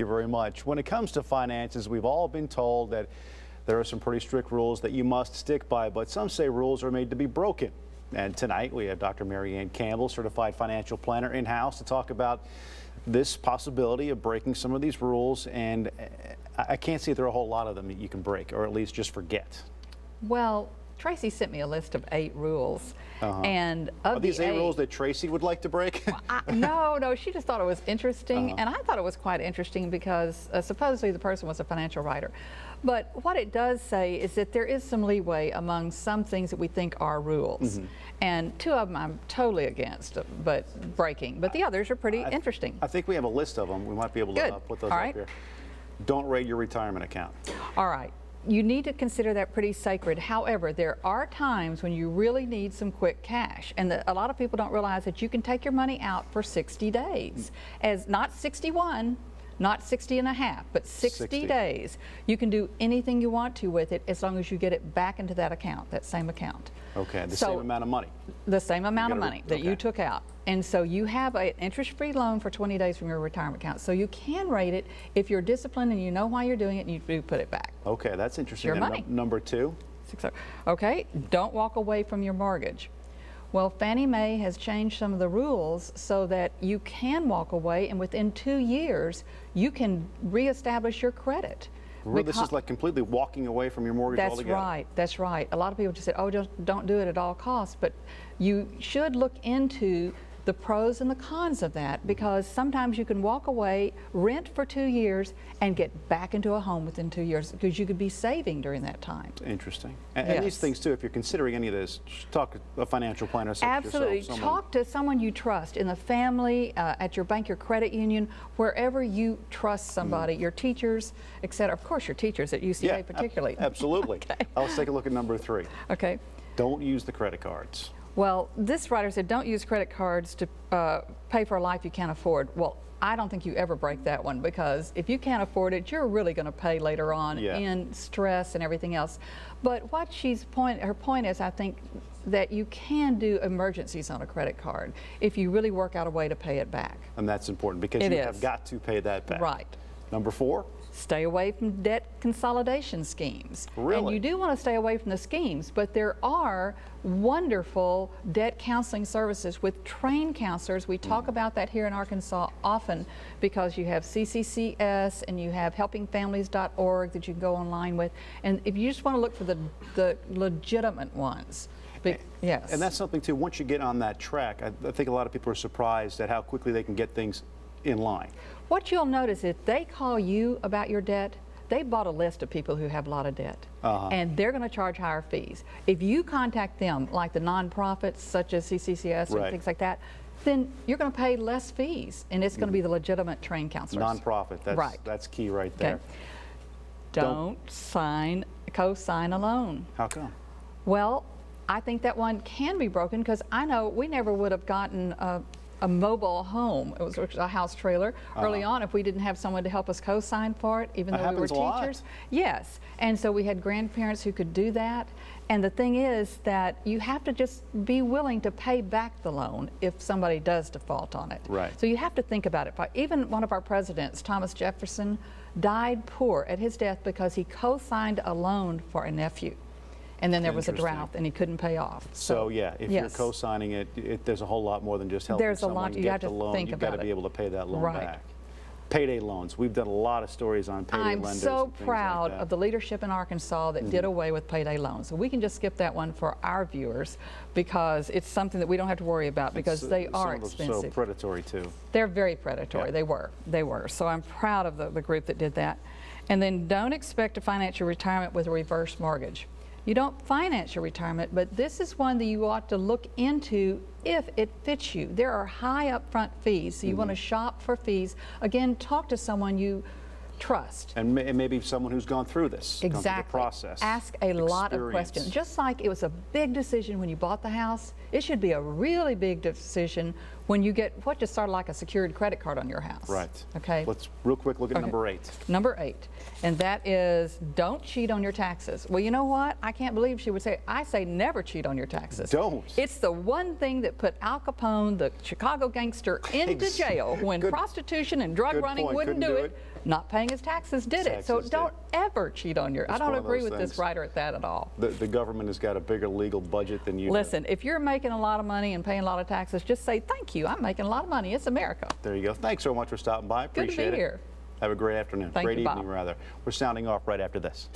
you very much. When it comes to finances, we've all been told that there are some pretty strict rules that you must stick by, but some say rules are made to be broken. And tonight we have Dr. Ann Campbell, certified financial planner, in-house to talk about this possibility of breaking some of these rules. And I can't see there are a whole lot of them that you can break, or at least just forget. Well, Tracy sent me a list of 8 rules, and of are these 8 rules that Tracy would like to break? No, she just thought it was interesting, and I thought it was quite interesting because supposedly the person was a financial writer. But what it does say is that there is some leeway among some things that we think are rules, and 2 of them I'm totally against, but breaking. But the others are pretty interesting. I think we have a list of them. We might be able to put those up here. Don't raid your retirement account. All right. You need to consider that pretty sacred. However, there are times when you really need some quick cash, and a lot of people don't realize that you can take your money out for 60 days, as not 61, not 60 and a half, but 60 days. You can do anything you want to with it as long as you get it back into that account, that same account. Okay, the same amount of money. The same amount of money that you took out. And so you have an interest-free loan for 20 days from your retirement account. So you can rate it if you're disciplined and you know why you're doing it and you do put it back. Okay, that's interesting. Your money. Number 2? Okay, don't walk away from your mortgage. Well, Fannie Mae has changed some of the rules so that you can walk away, and within 2 years, you can reestablish your credit. Really, this is like completely walking away from your mortgage altogether. That's right. A lot of people just say, oh, just don't do it at all costs. But you should look into the pros and the cons of that, because sometimes you can walk away, rent for 2 years, and get back into a home within 2 years, because you could be saving during that time. Interesting. And these things too, if you're considering any of this, talk to a financial planner such as yourself. Absolutely. Talk to someone you trust in the family, at your bank, your credit union, wherever you trust somebody, your teachers, etc. Of course, your teachers at UCA particularly. Absolutely. Okay. Let's take a look at number 3. Okay. Don't use the credit cards. Well, this writer said don't use credit cards to pay for a life you can't afford. Well, I don't think you ever break that one, because if you can't afford it, you're really going to pay later on in stress and everything else. But what her point is, I think, that you can do emergencies on a credit card if you really work out a way to pay it back. And that's important, because you have got to pay that back. Right. Number 4? Stay away from debt consolidation schemes. Really? And you do want to stay away from the schemes, but there are wonderful debt counseling services with trained counselors. We talk about that here in Arkansas often, because you have CCCS and you have helpingfamilies.org that you can go online with. And if you just want to look for the legitimate ones. Yes. And that's something too, once you get on that track, I think a lot of people are surprised at how quickly they can get things in line. What you'll notice, if they call you about your debt, they bought a list of people who have a lot of debt, and they're going to charge higher fees. If you contact them, like the nonprofits such as CCCS and things like that, then you're going to pay less fees, and it's going to be the legitimate trained counselors. Nonprofit, that's key right there. Okay. Don't co-sign a loan. How come? Well, I think that one can be broken, because I know we never would have gotten a mobile home. It was a house trailer early on if we didn't have someone to help us co-sign for it, even though we were teachers. Yes, and so we had grandparents who could do that. And the thing is that you have to just be willing to pay back the loan if somebody does default on it. Right. So you have to think about it. Even one of our presidents, Thomas Jefferson, died poor at his death because he co-signed a loan for a nephew. And then there was a drought, and he couldn't pay off. So yeah, if you're co-signing it, there's a whole lot more than just helping someone get the loan. You've got to be able to pay that loan back. Payday loans. We've done a lot of stories on payday lenders. I'm so proud of the leadership in Arkansas that did away with payday loans. So we can just skip that one for our viewers, because it's something that we don't have to worry about, because they are expensive. So predatory too. They're very predatory. They were. So I'm proud of the group that did that. And then don't expect to finance your retirement with a reverse mortgage. You don't finance your retirement, but this is one that you ought to look into if it fits you. There are high upfront fees, so you want to shop for fees. Again, talk to someone you trust. And maybe someone who's gone through this, exactly. gone through the process. Ask a lot of questions. Just like it was a big decision when you bought the house, it should be a really big decision when you get what just started like a secured credit card on your house. Right. Okay. Let's real quick look at Okay. number 8. Number 8, and that is don't cheat on your taxes. Well, you know what? I can't believe she would say, I say never cheat on your taxes. Don't. It's the one thing that put Al Capone, the Chicago gangster, into jail when Good- prostitution and drug good running point. wouldn't Couldn't do do it. Not paying his taxes did it. So Taxes don't ever cheat on your. I It's don't one of agree those with this things. writer at that at all. The government has got a bigger legal budget than you do. Listen, if you're making a lot of money and paying a lot of taxes, just say thank you. I'm making a lot of money. It's America. There you go. Thanks so much for stopping by. Good to be Appreciate it. here. Have a great afternoon. Thank great you, Bob. evening, rather. We're sounding off right after this.